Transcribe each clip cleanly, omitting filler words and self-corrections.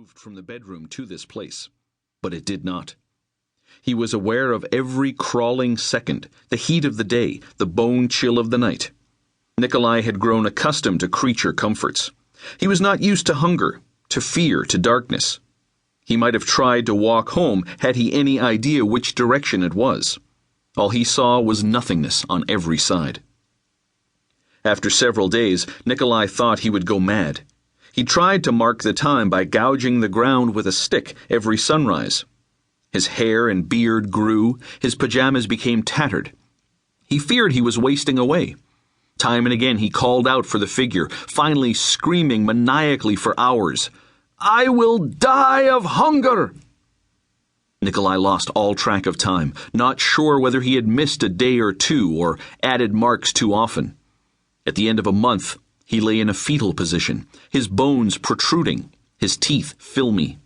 moved from the bedroom to this place, but it did not. He was aware of every crawling second, the heat of the day, the bone chill of the night. Nikolai had grown accustomed to creature comforts. He was not used to hunger, to fear, to darkness. He might have tried to walk home had he any idea which direction it was. All he saw was nothingness on every side. After several days, Nikolai thought he would go mad. He tried to mark the time by gouging the ground with a stick every sunrise. His hair and beard grew, his pajamas became tattered. He feared he was wasting away. Time and again he called out for the figure, finally screaming maniacally for hours, "I will die of hunger!" Nikolai lost all track of time, not sure whether he had missed a day or two or added marks too often. At the end of a month, he lay in a fetal position, his bones protruding, his teeth filmy.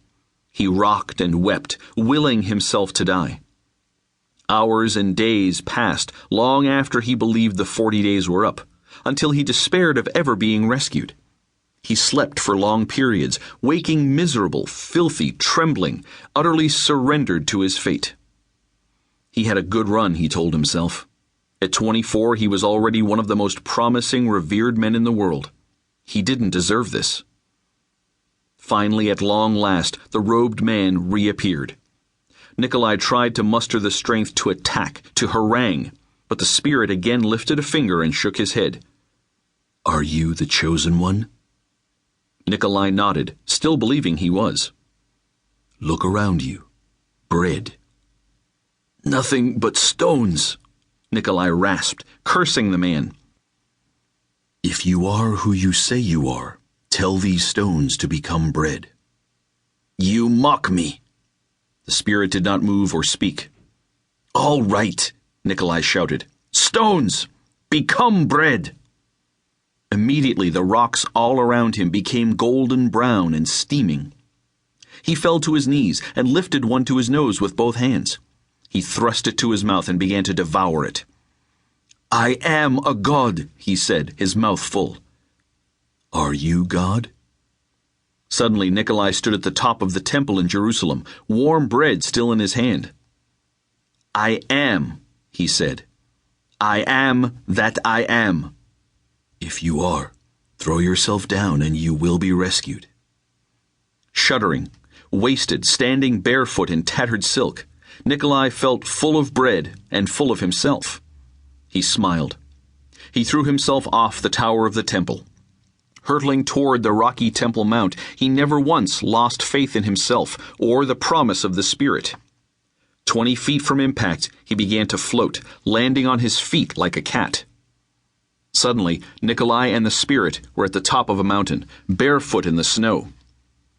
He rocked and wept, willing himself to die. Hours and days passed long after he believed the 40 days were up, until he despaired of ever being rescued. He slept for long periods, waking miserable, filthy, trembling, utterly surrendered to his fate. He had a good run, he told himself. At 24, he was already one of the most promising, revered men in the world. He didn't deserve this. Finally, at long last, the robed man reappeared. Nikolai tried to muster the strength to attack, to harangue, but the spirit again lifted a finger and shook his head. "Are you the chosen one?" Nikolai nodded, still believing he was. "Look around you. Bread." "Nothing but stones," Nikolai rasped, cursing the man. "If you are who you say you are, tell these stones to become bread." "You mock me." The spirit did not move or speak. "All right," Nikolai shouted. "Stones, become bread." Immediately the rocks all around him became golden brown and steaming. He fell to his knees and lifted one to his nose with both hands. He thrust it to his mouth and began to devour it. "I am a god," he said, his mouth full. "Are you God?" Suddenly Nikolai stood at the top of the temple in Jerusalem, warm bread still in his hand. "I am," he said. "I am that I am." "If you are, throw yourself down and you will be rescued." Shuddering, wasted, standing barefoot in tattered silk, Nikolai felt full of bread and full of himself. He smiled. He threw himself off the tower of the temple. Hurtling toward the rocky Temple Mount, he never once lost faith in himself or the promise of the Spirit. 20 feet from impact, he began to float, landing on his feet like a cat. Suddenly, Nikolai and the Spirit were at the top of a mountain, barefoot in the snow.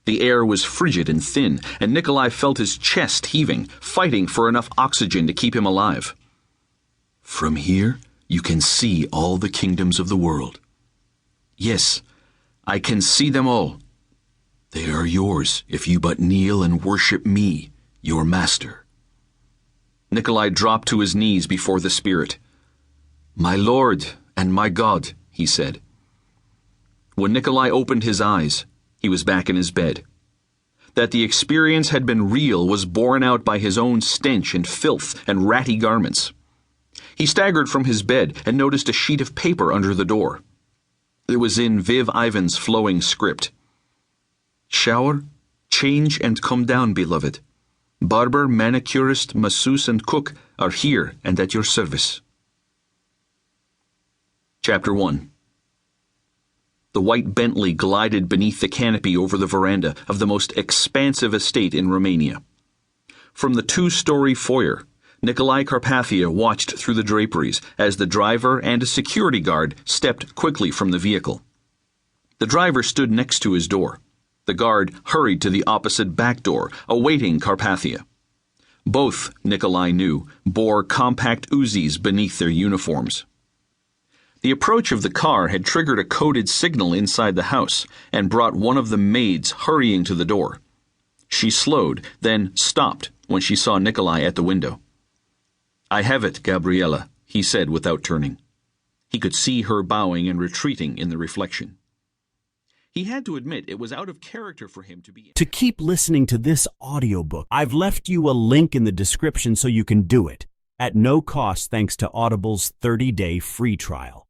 The air was frigid and thin, and Nikolai felt his chest heaving, fighting for enough oxygen to keep him alive. "From here, you can see all the kingdoms of the world." "Yes, I can see them all." "They are yours if you but kneel and worship me, your master." Nikolai dropped to his knees before the Spirit. "My Lord and my God," he said. When Nikolai opened his eyes, he was back in his bed. That the experience had been real was borne out by his own stench and filth and ratty garments. He staggered from his bed and noticed a sheet of paper under the door. It was in Viv Ivan's flowing script. "Shower, change and come down, beloved. Barber, manicurist, masseuse and cook are here and at your service." Chapter 1. The white Bentley glided beneath the canopy over the veranda of the most expansive estate in Romania. From the 2-story foyer, Nikolai Carpathia watched through the draperies as the driver and a security guard stepped quickly from the vehicle. The driver stood next to his door. The guard hurried to the opposite back door, awaiting Carpathia. Both, Nikolai knew, bore compact Uzis beneath their uniforms. The approach of the car had triggered a coded signal inside the house and brought one of the maids hurrying to the door. She slowed, then stopped when she saw Nikolai at the window. "I have it, Gabriella," he said without turning. He could see her bowing and retreating in the reflection. He had to admit it was out of character for him to be. To keep listening to this audiobook, I've left you a link in the description so you can do it, at no cost thanks to Audible's 30-day free trial.